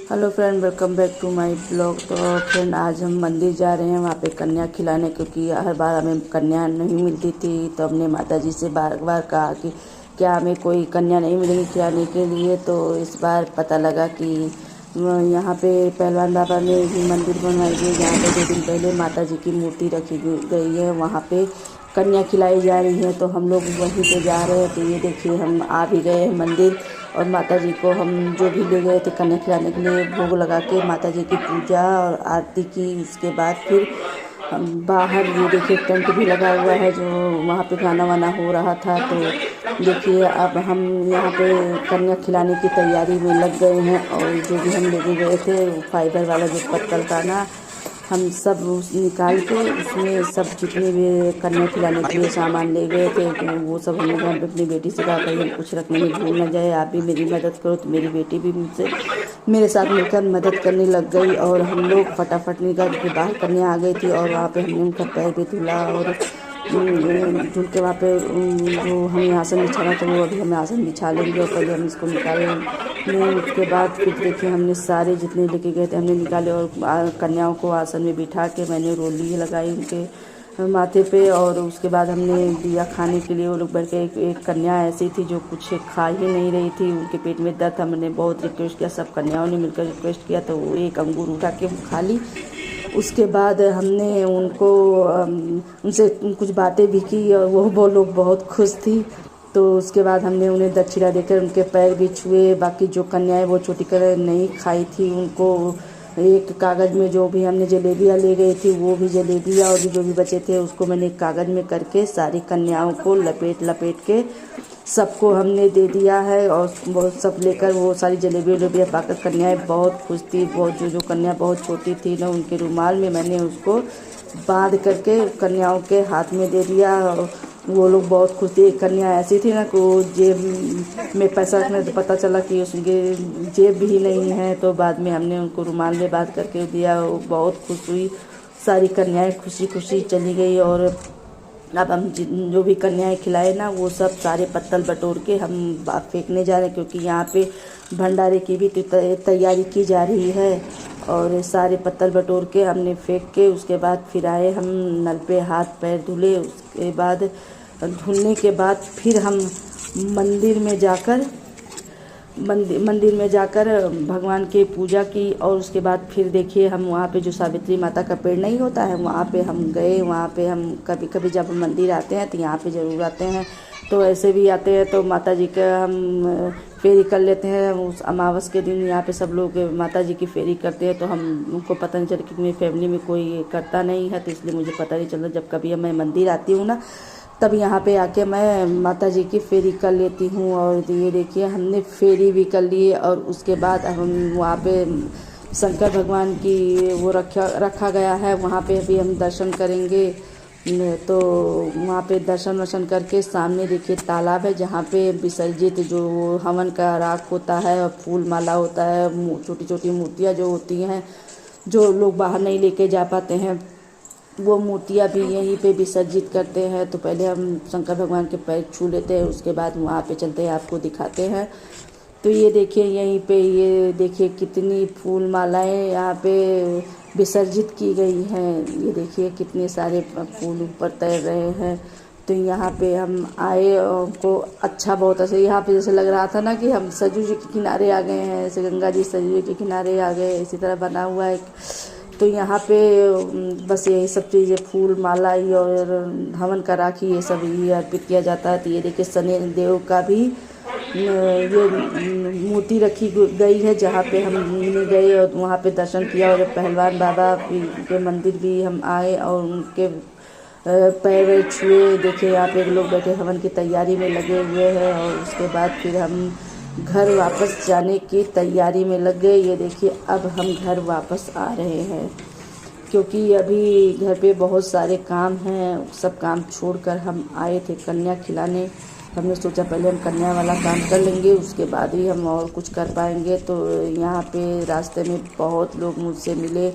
Hello friend, welcome back to my blog. तो friend, आज हम मंदिर जा रहे हैं वहाँ पे कन्या खिलाने, क्योंकि हर बार हमें कन्या नहीं मिलती थी। तो हमने माता जी से बार बार कहा कि क्या हमें कोई कन्या नहीं मिलेगी खिलाने के लिए। तो इस बार पता लगा कि यहाँ पे पहलवान बाबा में भी मंदिर बनवाई गई, जहाँ पे 2 दिन पहले माता जी की मूर्ति रखी गई है। वहाँ पे कन्या खिलाई जा रही है, तो हम लोग वहीं पे जा रहे हैं। तो ये देखिए, हम आ भी गए हैं मंदिर, और माता जी को हम जो भी ले गए थे कन्या खिलाने के लिए, भोग लगा के माता जी की पूजा और आरती की। उसके बाद फिर हम बाहर, ये देखिए टेंट भी लगा हुआ है, जो वहाँ पे गाना वाना हो रहा था। तो देखिए, अब हम यहाँ पे कन्या खिलाने की तैयारी में लग गए हैं। और जो भी हम लेके गए थे, फाइबर वाला जो पत्तल था ना, हम सब उस निकाल के उसमें सब जितने भी कन्या खिलाने के लिए सामान ले गए थे, तो वो सब हमने घर पे अपनी बेटी से कहा कहीं हम कुछ रखने में भूल न जाए, आप भी मेरी मदद करो। तो मेरी बेटी भी मुझसे मेरे साथ मिलकर मदद करने लग गई, और हम लोग फटाफट निकल के बाहर कन्या आ गई थी। और वहाँ पे हमने उनका पैर भी धुला, और धुल के वहाँ पे जो हमें आसन बिछाना था, वो अभी हमें आसन बिछा लेंगे। और पहले हम इसको निकाले, उसके बाद फिर देखिए हमने सारे जितने लेके गए थे हमने निकाले, और कन्याओं को आसन में बिठा के मैंने रोली लगाई उनके माथे पे। और उसके बाद हमने दिया खाने के लिए। वो लोग बैठ के, एक कन्या ऐसी थी जो कुछ खा ही नहीं रही थी, उनके पेट में दर्द था। मैंने बहुत रिक्वेस्ट किया, सब कन्याओं ने मिलकर रिक्वेस्ट किया, तो वो एक अंगूर उठा के खा ली। उसके बाद हमने उनको उनसे कुछ बातें भी की, और वो लोग बहुत खुश थी। तो उसके बाद हमने उन्हें दक्षिणा देकर उनके पैर भी छुए। बाकी जो कन्याएं वो छोटी कर नहीं खाई थी, उनको एक कागज़ में जो भी हमने जलेबियाँ ले गई थी, वो भी जलेबियाँ और जो भी बचे थे उसको मैंने एक कागज़ में करके सारी कन्याओं को लपेट लपेट के सबको हमने दे दिया है। और बहुत सब लेकर वो सारी जलेबियाँ पाकर कन्याएं बहुत खुश थी। बहुत जो कन्या बहुत छोटी थी ना, उनके रुमाल में मैंने उसको बांध करके कन्याओं के हाथ में दे दिया। वो लोग बहुत खुश थी। एक कन्या ऐसी थी ना कि वो जेब में पैसा रखने, तो पता चला कि उसके जेब भी नहीं है, तो बाद में हमने उनको रुमाल में बांध करके दिया। वो बहुत खुश हुई। सारी कन्याएं खुशी खुशी चली गई। और अब हम जो भी कन्याएं खिलाए ना, वो सब सारे पत्तल बटोर के हम फेंकने जा रहे हैं, क्योंकि यहाँ पे भंडारे की भी तैयारी की जा रही है। और सारे पत्तल बटोर के हमने फेंक के, उसके बाद फिर आए हम नल पे, हाथ पैर धुले। उसके बाद धुलने के बाद फिर हम मंदिर में जाकर भगवान की पूजा की। और उसके बाद फिर देखिए, हम वहाँ पे जो सावित्री माता का पेड़ नहीं होता है, वहाँ पे हम गए। वहाँ पे हम कभी कभी जब हम मंदिर आते हैं तो यहाँ पे ज़रूर आते हैं, तो ऐसे भी आते हैं तो माता जी का हम फेरी कर लेते हैं। उस अमावस के दिन यहाँ पे सब लोग माता जी की फेरी करते हैं। तो हम उनको पता नहीं चला, क्योंकि मेरी फैमिली में कोई करता नहीं है, तो इसलिए मुझे पता नहीं चलता। जब कभी मैं मंदिर आती हूँ ना, तब यहाँ पे आके मैं माता जी की फेरी कर लेती हूँ। और ये देखिए, हमने फेरी भी कर ली। और उसके बाद हम वहाँ पे शंकर भगवान की वो रखा गया है, वहाँ पे भी हम दर्शन करेंगे। तो वहाँ पे दर्शन वर्शन करके सामने देखिए तालाब है, जहाँ पे विसर्जित जो हवन का राख होता है और फूल माला होता है, छोटी छोटी मूर्तियाँ जो होती हैं, जो लोग बाहर नहीं लेके जा पाते हैं, वो मूर्तियाँ भी यहीं पे विसर्जित करते हैं। तो पहले हम शंकर भगवान के पैर छू लेते हैं, उसके बाद वहाँ पे चलते हैं, आपको दिखाते हैं। तो ये देखिए, यहीं पे ये देखिए कितनी फूल मालाएं यहाँ पे विसर्जित की गई हैं। ये देखिए कितने सारे फूल ऊपर तैर रहे हैं। तो यहाँ पे हम आए, को अच्छा बहुत ऐसे यहाँ पे जैसे लग रहा था ना कि हम सरयू जी के किनारे आ गए हैं, ऐसे गंगा जी सरयू जी के किनारे आ गए, इसी तरह बना हुआ है। तो यहाँ पे बस यही सब चीज़ें, फूल माला और हवन का राखी, ये सब ही अर्पित किया जाता है। तो ये देखिए शनि देव का भी ये मूर्ति रखी गई है, जहाँ पे हम गए और वहाँ पे दर्शन किया। और पहलवान बाबा के मंदिर भी हम आए और उनके पैर छुए। देखिए यहाँ पे लोग बैठे हवन की तैयारी में लगे हुए हैं। और उसके बाद फिर हम घर वापस जाने की तैयारी में लग गए। ये देखिए, अब हम घर वापस आ रहे हैं, क्योंकि अभी घर पे बहुत सारे काम हैं। सब काम छोड़कर हम आए थे कन्या खिलाने। हमने सोचा पहले हम कन्या वाला काम कर लेंगे, उसके बाद ही हम और कुछ कर पाएंगे। तो यहाँ पे रास्ते में बहुत लोग मुझसे मिले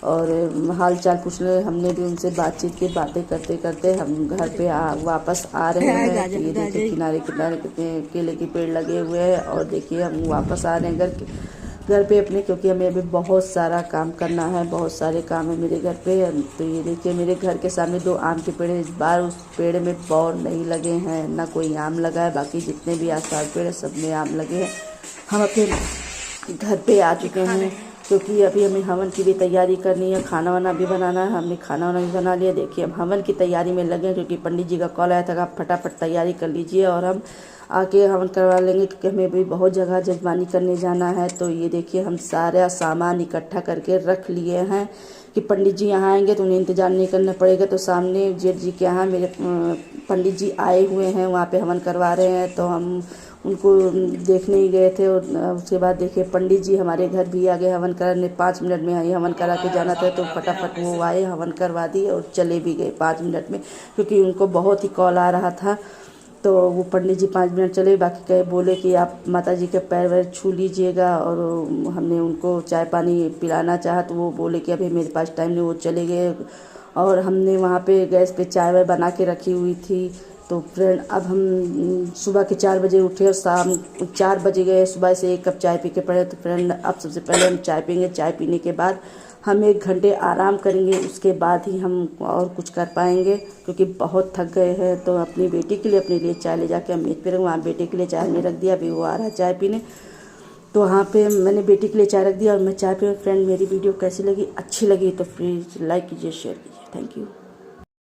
और हाल चाल पूछने, हमने भी उनसे बातचीत की। बातें करते करते हम घर पे वापस आ रहे हैं। ये देखिए किनारे किनारे कितने केले के पेड़ लगे हुए हैं। और देखिए हम वापस आ रहे हैं घर के। घर पे अपने, क्योंकि हमें अभी बहुत सारा काम करना है, बहुत सारे काम है मेरे घर पे। तो ये देखिए मेरे घर के सामने 2 आम के पेड़ है। इस बार उस पेड़ में बौर नहीं लगे हैं, ना कोई आम लगा है। बाकी जितने भी आसपास पेड़ है सब में आम लगे हैं। हम अपने घर पे आ चुके हैं, क्योंकि अभी हमें हवन की भी तैयारी करनी है, खाना वाना भी बनाना है। हमने खाना वाना भी बना लिया। देखिए हम हवन की तैयारी में लगे हैं, क्योंकि पंडित जी का कॉल आया था कि आप फटाफट तैयारी कर लीजिए और हम आके हवन करवा लेंगे, क्योंकि हमें भी बहुत जगह जजमानी करने जाना है। तो ये देखिए हम सारा सामान इकट्ठा करके रख लिए हैं कि पंडित जी यहाँ आएंगे तो उन्हें इंतजार नहीं करना पड़ेगा। तो सामने जेठ जी के यहाँ मेरे पंडित जी आए हुए हैं, वहाँ पे हवन करवा रहे हैं। तो हम उनको देखने ही गए थे। और उसके बाद देखिए पंडित जी हमारे घर भी आ गए हवन करने। 5 मिनट में आई हवन करा के जाना था, तो फटाफट वो आए, हवन करवा दिए और चले भी गए 5 मिनट में, क्योंकि उनको बहुत ही कॉल आ रहा था। तो वो पंडित जी 5 मिनट चले। बाकी कहे बोले कि आप माता जी के पैर वैर छू लीजिएगा। और हमने उनको चाय पानी पिलाना चाहा, तो वो बोले कि अभी मेरे पास टाइम नहीं, वो चले गए। और हमने वहाँ पे गैस पे चाय वाय बना के रखी हुई थी। तो फ्रेंड अब हम सुबह के 4 बजे उठे और शाम 4 बजे गए। सुबह से 1 कप चाय पी के पड़े। तो फ्रेंड अब सबसे पहले हम चाय पीएंगे। चाय पीने के बाद हम 1 घंटे आराम करेंगे, उसके बाद ही हम और कुछ कर पाएंगे, क्योंकि बहुत थक गए हैं। तो अपनी बेटी के लिए अपने लिए चाय ले जाके हम मेज पे रख, वहाँ बेटे के लिए चाय नहीं रख दिया, अभी वो आ रहा है चाय पीने। तो वहाँ पे मैंने बेटी के लिए चाय रख दिया और मैं चाय पी। फ्रेंड मेरी वीडियो कैसी लगी, अच्छी लगी तो प्लीज़ लाइक कीजिए, शेयर कीजिए। Thank you.